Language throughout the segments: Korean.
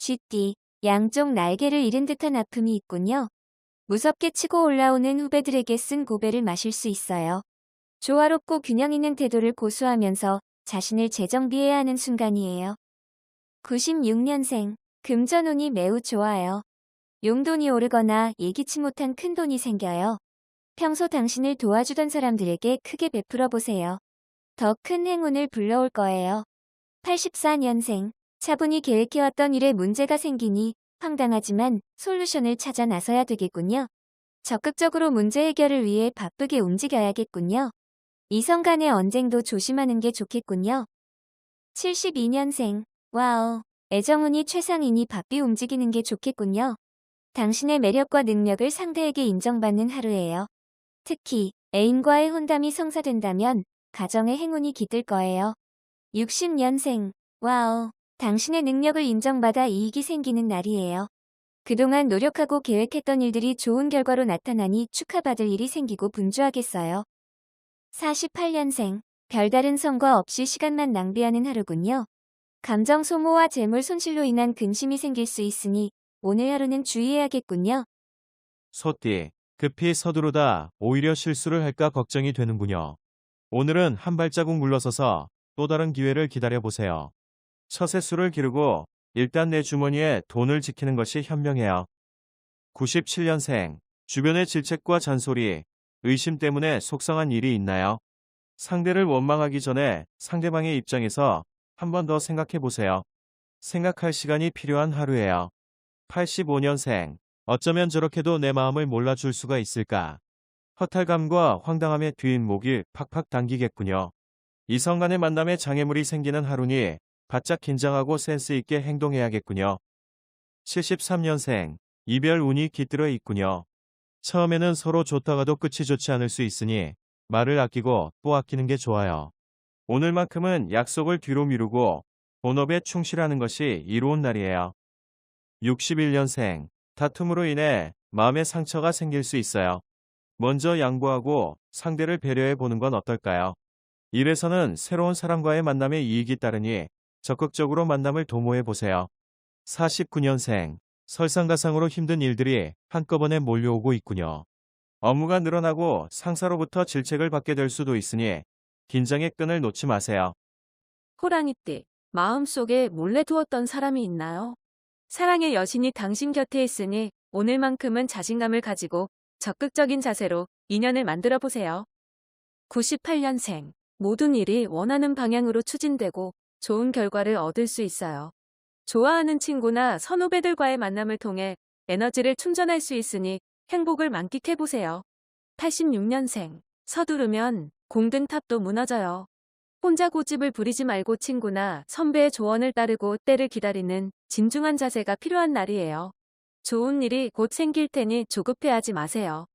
쥐띠, 양쪽 날개를 잃은 듯한 아픔이 있군요. 무섭게 치고 올라오는 후배들에게 쓴 고배를 마실 수 있어요. 조화롭고 균형 있는 태도를 고수하면서 자신을 재정비해야 하는 순간이에요. 96년생, 금전운이 매우 좋아요. 용돈이 오르거나 예기치 못한 큰돈이 생겨요. 평소 당신을 도와주던 사람들에게 크게 베풀어 보세요. 더 큰 행운을 불러올 거예요. 84년생, 차분히 계획해왔던 일에 문제가 생기니 황당하지만 솔루션을 찾아 나서야 되겠군요. 적극적으로 문제 해결을 위해 바쁘게 움직여야겠군요. 이성 간의 언쟁도 조심하는 게 좋겠군요. 72년생, 와우, 애정운이 최상이니 바삐 움직이는 게 좋겠군요. 당신의 매력과 능력을 상대에게 인정받는 하루예요. 특히 애인과의 혼담이 성사된다면 가정의 행운이 깃들 거예요. 60년생, 와우, 당신의 능력을 인정받아 이익이 생기는 날이에요. 그동안 노력하고 계획했던 일들이 좋은 결과로 나타나니 축하받을 일이 생기고 분주하겠어요. 48년생, 별다른 성과 없이 시간만 낭비하는 하루군요. 감정 소모와 재물 손실로 인한 근심이 생길 수 있으니 오늘 하루는 주의해야겠군요. 소띠, 급히 서두르다 오히려 실수를 할까 걱정이 되는군요. 오늘은 한 발자국 물러서서 또 다른 기회를 기다려보세요. 처세술을 기르고 일단 내 주머니에 돈을 지키는 것이 현명해요. 97년생, 주변의 질책과 잔소리, 의심 때문에 속상한 일이 있나요? 상대를 원망하기 전에 상대방의 입장에서 한 번 더 생각해 보세요. 생각할 시간이 필요한 하루예요. 85년생, 어쩌면 저렇게도 내 마음을 몰라줄 수가 있을까? 허탈감과 황당함에 뒷목이 팍팍 당기겠군요. 이성 간의 만남에 장애물이 생기는 하루니 바짝 긴장하고 센스 있게 행동해야겠군요. 73년생, 이별 운이 깃들어 있군요. 처음에는 서로 좋다가도 끝이 좋지 않을 수 있으니 말을 아끼고 또 아끼는 게 좋아요. 오늘만큼은 약속을 뒤로 미루고 본업에 충실하는 것이 이로운 날이에요. 61년생, 다툼으로 인해 마음의 상처가 생길 수 있어요. 먼저 양보하고 상대를 배려해 보는 건 어떨까요? 일에서는 새로운 사람과의 만남에 이익이 따르니 적극적으로 만남을 도모해 보세요. 49년생, 설상가상으로 힘든 일들이 한꺼번에 몰려오고 있군요. 업무가 늘어나고 상사로부터 질책을 받게 될 수도 있으니 긴장의 끈을 놓지 마세요. 호랑이띠, 마음속에 몰래 두었던 사람이 있나요? 사랑의 여신이 당신 곁에 있으니 오늘만큼은 자신감을 가지고 적극적인 자세로 인연을 만들어 보세요. 98년생, 모든 일이 원하는 방향으로 추진되고 좋은 결과를 얻을 수 있어요. 좋아하는 친구나 선후배들과의 만남을 통해 에너지를 충전할 수 있으니 행복을 만끽해 보세요. 86년생, 서두르면 공든 탑도 무너져요. 혼자 고집을 부리지 말고 친구나 선배의 조언을 따르고 때를 기다리는 진중한 자세가 필요한 날이에요. 좋은 일이 곧 생길 테니 조급해하지 마세요.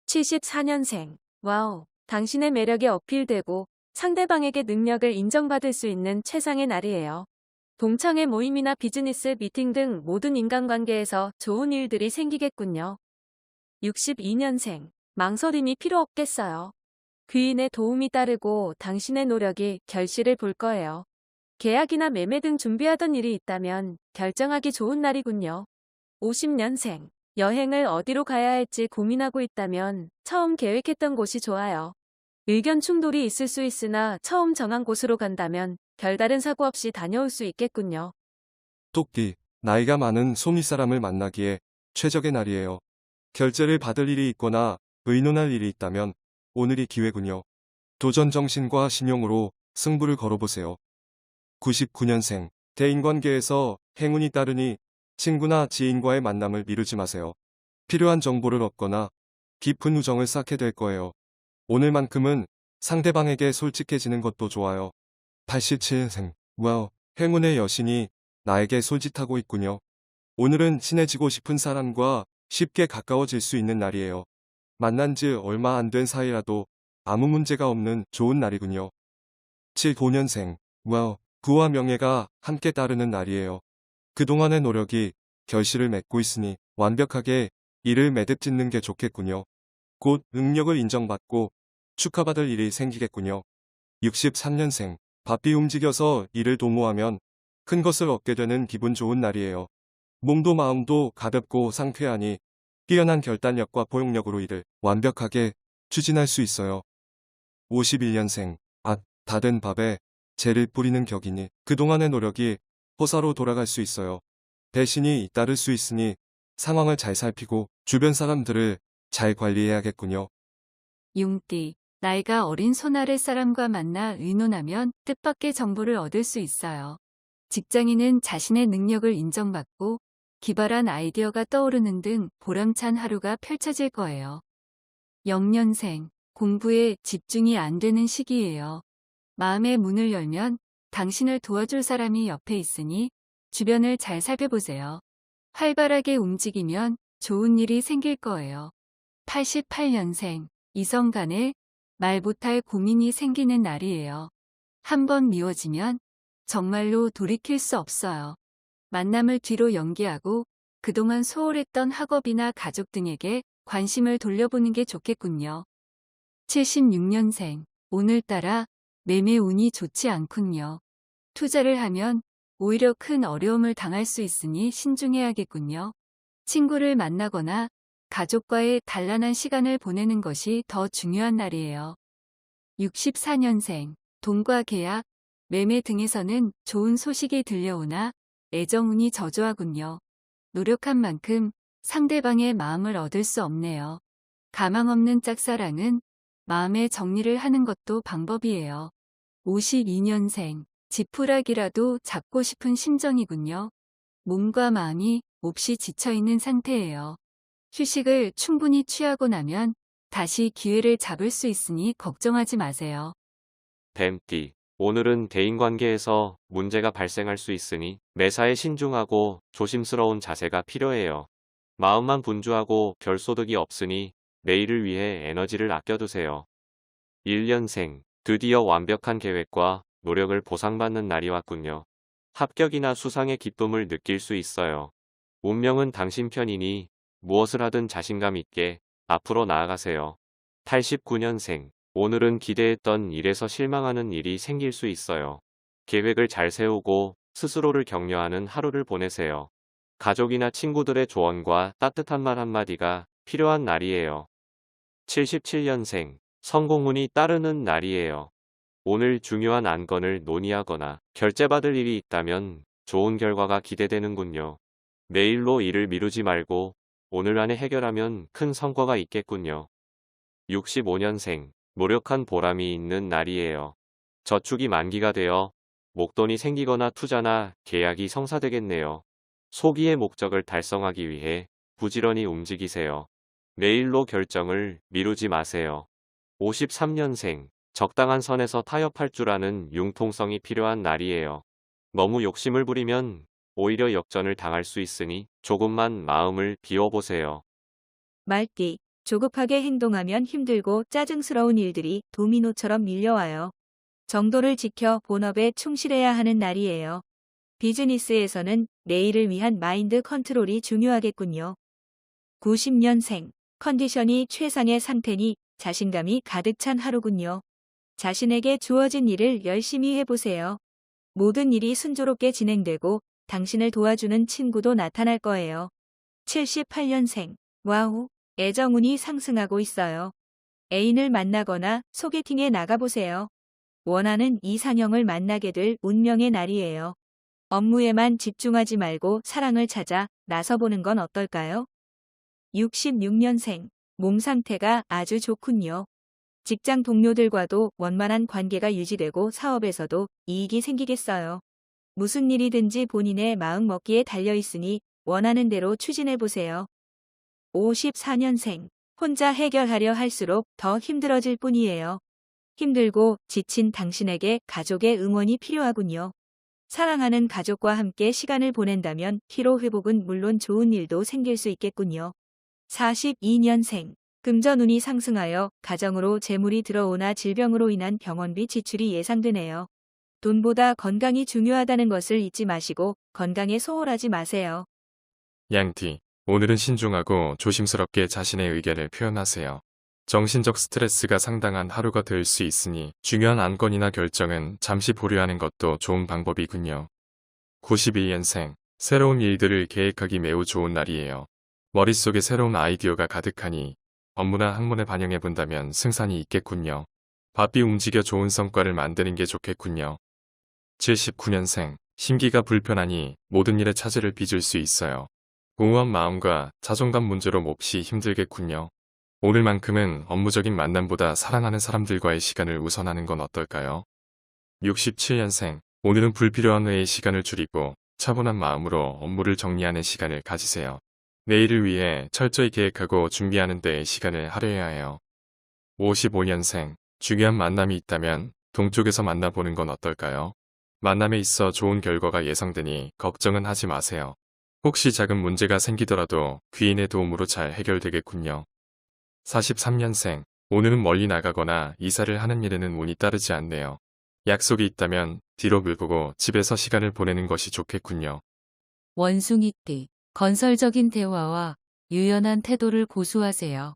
74년생, 와우, 당신의 매력이 어필되고 상대방에게 능력을 인정받을 수 있는 최상의 날이에요. 동창회 모임이나 비즈니스 미팅 등 모든 인간관계에서 좋은 일들이 생기겠군요. 62년생, 망설임이 필요 없겠어요. 귀인의 도움이 따르고 당신의 노력이 결실을 볼 거예요. 계약이나 매매 등 준비하던 일이 있다면 결정하기 좋은 날이군요. 50년생, 여행을 어디로 가야 할지 고민하고 있다면 처음 계획했던 곳이 좋아요. 의견 충돌이 있을 수 있으나 처음 정한 곳으로 간다면 별다른 사고 없이 다녀올 수 있겠군요. 토끼, 나이가 많은 소미 사람을 만나기에 최적의 날이에요. 결제를 받을 일이 있거나 의논할 일이 있다면 오늘이 기회군요. 도전 정신과 신용으로 승부를 걸어보세요. 99년생, 대인관계에서 행운이 따르니 친구나 지인과의 만남을 미루지 마세요. 필요한 정보를 얻거나 깊은 우정을 쌓게 될 거예요. 오늘만큼은 상대방에게 솔직해지는 것도 좋아요. 87년생, 와우, 행운의 여신이 나에게 솔짓하고 있군요. 오늘은 친해지고 싶은 사람과 쉽게 가까워질 수 있는 날이에요. 만난 지 얼마 안 된 사이라도 아무 문제가 없는 좋은 날이군요. 75년생, 와우, 부와 명예가 함께 따르는 날이에요. 그동안의 노력이 결실을 맺고 있으니 완벽하게 이를 매듭 짓는 게 좋겠군요. 곧 능력을 인정받고 축하받을 일이 생기겠군요. 63년생, 바삐 움직여서 일을 도모하면 큰 것을 얻게 되는 기분 좋은 날이에요. 몸도 마음도 가볍고 상쾌하니 뛰어난 결단력과 포용력으로 일을 완벽하게 추진할 수 있어요. 51년생, 다 된 밥에 재를 뿌리는 격이니 그동안의 노력이 호사로 돌아갈 수 있어요. 배신이 잇따를 수 있으니 상황을 잘 살피고 주변 사람들을 잘 관리해야겠군요. 용띠, 나이가 어린 손아래 사람과 만나 의논하면 뜻밖의 정보를 얻을 수 있어요. 직장인은 자신의 능력을 인정받고 기발한 아이디어가 떠오르는 등 보람찬 하루가 펼쳐질 거예요. 영년생, 공부에 집중이 안 되는 시기예요. 마음의 문을 열면 당신을 도와줄 사람이 옆에 있으니 주변을 잘 살펴보세요. 활발하게 움직이면 좋은 일이 생길 거예요. 88년생, 이성 간에 말 못할 고민이 생기는 날이에요. 한번 미워지면 정말로 돌이킬 수 없어요. 만남을 뒤로 연기하고 그동안 소홀했던 학업이나 가족 등에게 관심을 돌려보는 게 좋겠군요. 76년생, 오늘따라 매매 운이 좋지 않군요. 투자를 하면 오히려 큰 어려움을 당할 수 있으니 신중해야겠군요. 친구를 만나거나 가족과의 단란한 시간을 보내는 것이 더 중요한 날이에요. 64년생, 돈과 계약, 매매 등에서는 좋은 소식이 들려오나 애정운이 저조하군요. 노력한 만큼 상대방의 마음을 얻을 수 없네요. 가망 없는 짝사랑은 마음의 정리를 하는 것도 방법이에요. 52년생, 지푸라기라도 잡고 싶은 심정이군요. 몸과 마음이 몹시 지쳐있는 상태예요. 휴식을 충분히 취하고 나면 다시 기회를 잡을 수 있으니 걱정하지 마세요. 뱀띠, 오늘은 대인관계에서 문제가 발생할 수 있으니 매사에 신중하고 조심스러운 자세가 필요해요. 마음만 분주하고 별 소득이 없으니 내일을 위해 에너지를 아껴두세요. 1년생, 드디어 완벽한 계획과 노력을 보상받는 날이 왔군요. 합격이나 수상의 기쁨을 느낄 수 있어요. 운명은 당신 편이니 무엇을 하든 자신감 있게 앞으로 나아가세요. 89년생, 오늘은 기대했던 일에서 실망하는 일이 생길 수 있어요. 계획을 잘 세우고 스스로를 격려하는 하루를 보내세요. 가족이나 친구들의 조언과 따뜻한 말 한마디가 필요한 날이에요. 77년생, 성공운이 따르는 날이에요. 오늘 중요한 안건을 논의하거나 결제받을 일이 있다면 좋은 결과가 기대되는군요. 내일로 일을 미루지 말고 오늘 안에 해결하면 큰 성과가 있겠군요. 65년생, 노력한 보람이 있는 날이에요. 저축이 만기가 되어 목돈이 생기거나 투자나 계약이 성사되겠네요. 소기의 목적을 달성하기 위해 부지런히 움직이세요. 내일로 결정을 미루지 마세요. 53년생, 적당한 선에서 타협할 줄 아는 융통성이 필요한 날이에요. 너무 욕심을 부리면 오히려 역전을 당할 수 있으니 조금만 마음을 비워보세요. 말띠, 조급하게 행동하면 힘들고 짜증스러운 일들이 도미노처럼 밀려와요. 정도를 지켜 본업에 충실해야 하는 날이에요. 비즈니스에서는 내일을 위한 마인드 컨트롤이 중요하겠군요. 90년생, 컨디션이 최상의 상태니 자신감이 가득 찬 하루군요. 자신에게 주어진 일을 열심히 해보세요. 모든 일이 순조롭게 진행되고 당신을 도와주는 친구도 나타날 거예요. 78년생, 와우, 애정운이 상승하고 있어요. 애인을 만나거나 소개팅에 나가보세요. 원하는 이상형을 만나게 될 운명의 날이에요. 업무에만 집중하지 말고 사랑을 찾아 나서보는 건 어떨까요? 66년생, 몸 상태가 아주 좋군요. 직장 동료들과도 원만한 관계가 유지되고 사업에서도 이익이 생기겠어요. 무슨 일이든지 본인의 마음 먹기에 달려있으니 원하는 대로 추진해보세요. 54년생, 혼자 해결하려 할수록 더 힘들어질 뿐이에요. 힘들고 지친 당신에게 가족의 응원이 필요하군요. 사랑하는 가족과 함께 시간을 보낸다면 피로 회복은 물론 좋은 일도 생길 수 있겠군요. 42년생, 금전운이 상승하여 가정으로 재물이 들어오나 질병으로 인한 병원비 지출이 예상되네요. 돈보다 건강이 중요하다는 것을 잊지 마시고 건강에 소홀하지 마세요. 양띠, 오늘은 신중하고 조심스럽게 자신의 의견을 표현하세요. 정신적 스트레스가 상당한 하루가 될 수 있으니 중요한 안건이나 결정은 잠시 보류하는 것도 좋은 방법이군요. 92년생, 새로운 일들을 계획하기 매우 좋은 날이에요. 머릿속에 새로운 아이디어가 가득하니 업무나 학문에 반영해 본다면 승산이 있겠군요. 바삐 움직여 좋은 성과를 만드는 게 좋겠군요. 79년생, 심기가 불편하니 모든 일에 차질을 빚을 수 있어요. 공허한 마음과 자존감 문제로 몹시 힘들겠군요. 오늘만큼은 업무적인 만남보다 사랑하는 사람들과의 시간을 우선하는 건 어떨까요? 67년생, 오늘은 불필요한 회의 시간을 줄이고 차분한 마음으로 업무를 정리하는 시간을 가지세요. 내일을 위해 철저히 계획하고 준비하는 데에 시간을 할애해야 해요. 55년생, 중요한 만남이 있다면 동쪽에서 만나보는 건 어떨까요? 만남에 있어 좋은 결과가 예상되니 걱정은 하지 마세요. 혹시 작은 문제가 생기더라도 귀인의 도움으로 잘 해결되겠군요. 43년생, 오늘은 멀리 나가거나 이사를 하는 일에는 운이 따르지 않네요. 약속이 있다면 뒤로 물고 집에서 시간을 보내는 것이 좋겠군요. 원숭이띠, 건설적인 대화와 유연한 태도를 고수하세요.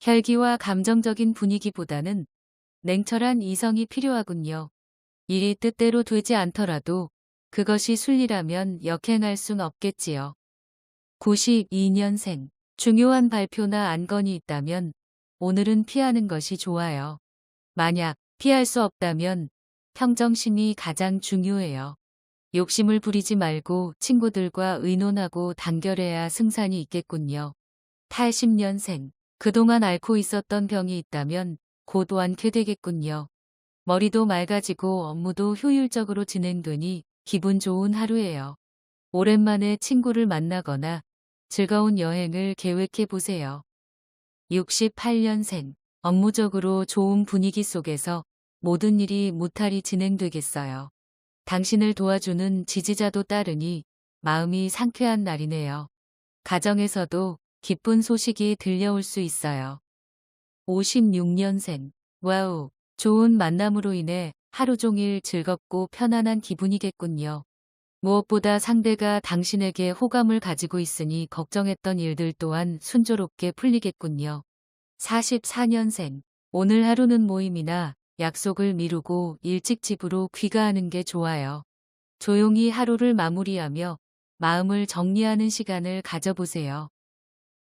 혈기와 감정적인 분위기보다는 냉철한 이성이 필요하군요. 일이 뜻대로 되지 않더라도 그것이 순리라면 역행할 순 없겠지요. 92년생, 중요한 발표나 안건이 있다면 오늘은 피하는 것이 좋아요. 만약 피할 수 없다면 평정심이 가장 중요해요. 욕심을 부리지 말고 친구들과 의논하고 단결해야 승산이 있겠군요. 80년생, 그동안 앓고 있었던 병이 있다면 곧 완쾌되겠군요. 머리도 맑아지고 업무도 효율적으로 진행되니 기분 좋은 하루예요. 오랜만에 친구를 만나거나 즐거운 여행을 계획해 보세요. 68년생, 업무적으로 좋은 분위기 속에서 모든 일이 무탈히 진행되겠어요. 당신을 도와주는 지지자도 따르니 마음이 상쾌한 날이네요. 가정에서도 기쁜 소식이 들려올 수 있어요. 56년생, 와우, 좋은 만남으로 인해 하루 종일 즐겁고 편안한 기분이겠군요. 무엇보다 상대가 당신에게 호감을 가지고 있으니 걱정했던 일들 또한 순조롭게 풀리겠군요. 44년생, 오늘 하루는 모임이나 약속을 미루고 일찍 집으로 귀가하는 게 좋아요. 조용히 하루를 마무리하며 마음을 정리하는 시간을 가져보세요.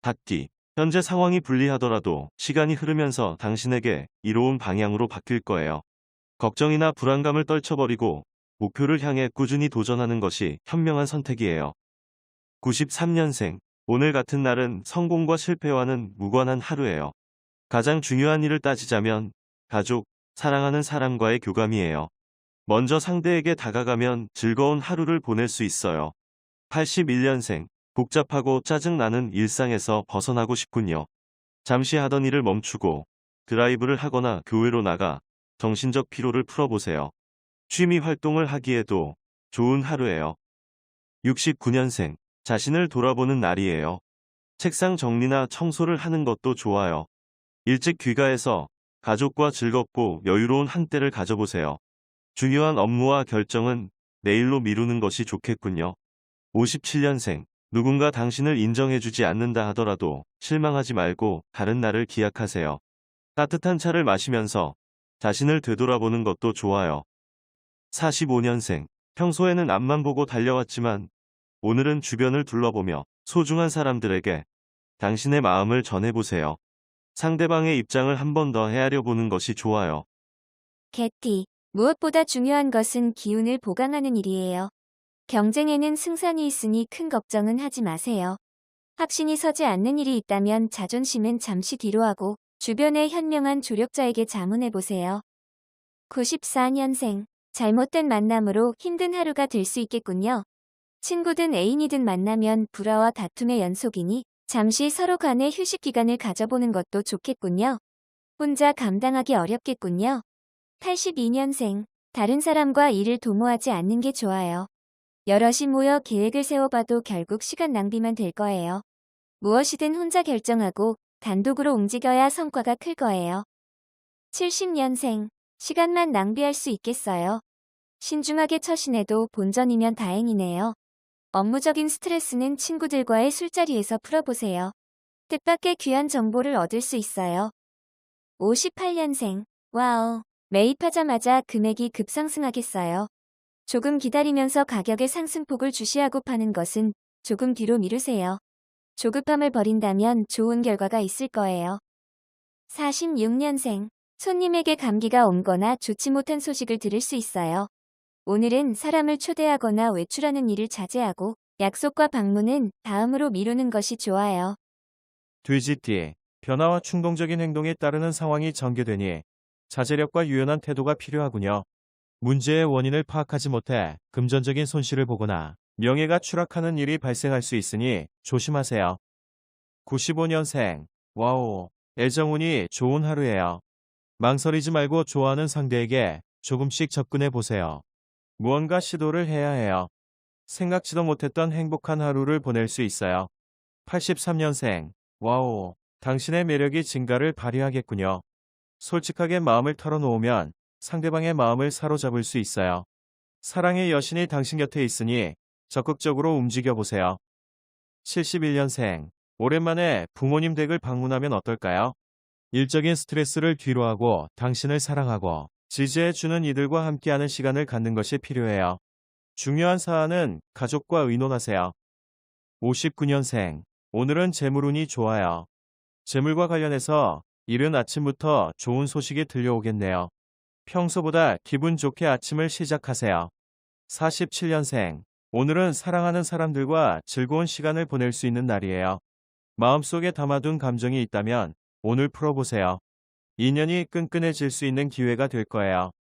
닭띠, 현재 상황이 불리하더라도 시간이 흐르면서 당신에게 이로운 방향으로 바뀔 거예요. 걱정이나 불안감을 떨쳐버리고 목표를 향해 꾸준히 도전하는 것이 현명한 선택이에요. 93년생, 오늘 같은 날은 성공과 실패와는 무관한 하루예요. 가장 중요한 일을 따지자면 가족, 사랑하는 사람과의 교감이에요. 먼저 상대에게 다가가면 즐거운 하루를 보낼 수 있어요. 81년생, 복잡하고 짜증나는 일상에서 벗어나고 싶군요. 잠시 하던 일을 멈추고 드라이브를 하거나 교외로 나가 정신적 피로를 풀어보세요. 취미 활동을 하기에도 좋은 하루예요. 69년생, 자신을 돌아보는 날이에요. 책상 정리나 청소를 하는 것도 좋아요. 일찍 귀가해서 가족과 즐겁고 여유로운 한때를 가져보세요. 중요한 업무와 결정은 내일로 미루는 것이 좋겠군요. 57년생, 누군가 당신을 인정해주지 않는다 하더라도 실망하지 말고 다른 날을 기약하세요. 따뜻한 차를 마시면서 자신을 되돌아보는 것도 좋아요. 45년생, 평소에는 앞만 보고 달려왔지만 오늘은 주변을 둘러보며 소중한 사람들에게 당신의 마음을 전해보세요. 상대방의 입장을 한 번 더 헤아려 보는 것이 좋아요. 개띠, 무엇보다 중요한 것은 기운을 보강하는 일이에요. 경쟁에는 승산이 있으니 큰 걱정은 하지 마세요. 확신이 서지 않는 일이 있다면 자존심은 잠시 뒤로 하고 주변의 현명한 조력자에게 자문해보세요. 94년생, 잘못된 만남으로 힘든 하루가 될 수 있겠군요. 친구든 애인이든 만나면 불화와 다툼의 연속이니 잠시 서로 간의 휴식 기간을 가져보는 것도 좋겠군요. 혼자 감당하기 어렵겠군요. 82년생, 다른 사람과 일을 도모하지 않는 게 좋아요. 여럿이 모여 계획을 세워봐도 결국 시간 낭비만 될 거예요. 무엇이든 혼자 결정하고 단독으로 움직여야 성과가 클 거예요. 70년생, 시간만 낭비할 수 있겠어요. 신중하게 처신해도 본전이면 다행이네요. 업무적인 스트레스는 친구들과의 술자리에서 풀어보세요. 뜻밖의 귀한 정보를 얻을 수 있어요. 58년생, 와우, 매입하자마자 금액이 급상승하겠어요. 조금 기다리면서 가격의 상승폭을 주시하고 파는 것은 조금 뒤로 미루세요. 조급함을 버린다면 좋은 결과가 있을 거예요. 46년생. 손님에게 감기가 옮거나 좋지 못한 소식을 들을 수 있어요. 오늘은 사람을 초대하거나 외출하는 일을 자제하고 약속과 방문은 다음으로 미루는 것이 좋아요. 뒤집기. 변화와 충동적인 행동에 따르는 상황이 전개되니 자제력과 유연한 태도가 필요하군요. 문제의 원인을 파악하지 못해 금전적인 손실을 보거나 명예가 추락하는 일이 발생할 수 있으니 조심하세요. 95년생. 와우. 애정운이 좋은 하루예요. 망설이지 말고 좋아하는 상대에게 조금씩 접근해 보세요. 무언가 시도를 해야 해요. 생각지도 못했던 행복한 하루를 보낼 수 있어요. 83년생. 와우. 당신의 매력이 진가를 발휘하겠군요. 솔직하게 마음을 털어놓으면 상대방의 마음을 사로잡을 수 있어요. 사랑의 여신이 당신 곁에 있으니 적극적으로 움직여 보세요. 71년생. 오랜만에 부모님 댁을 방문하면 어떨까요? 일적인 스트레스를 뒤로하고 당신을 사랑하고 지지해주는 이들과 함께하는 시간을 갖는 것이 필요해요. 중요한 사안은 가족과 의논하세요. 59년생. 오늘은 재물운이 좋아요. 재물과 관련해서 이른 아침부터 좋은 소식이 들려오겠네요. 평소보다 기분 좋게 아침을 시작하세요. 47년생. 오늘은 사랑하는 사람들과 즐거운 시간을 보낼 수 있는 날이에요. 마음속에 담아둔 감정이 있다면 오늘 풀어보세요. 인연이 끈끈해질 수 있는 기회가 될 거예요.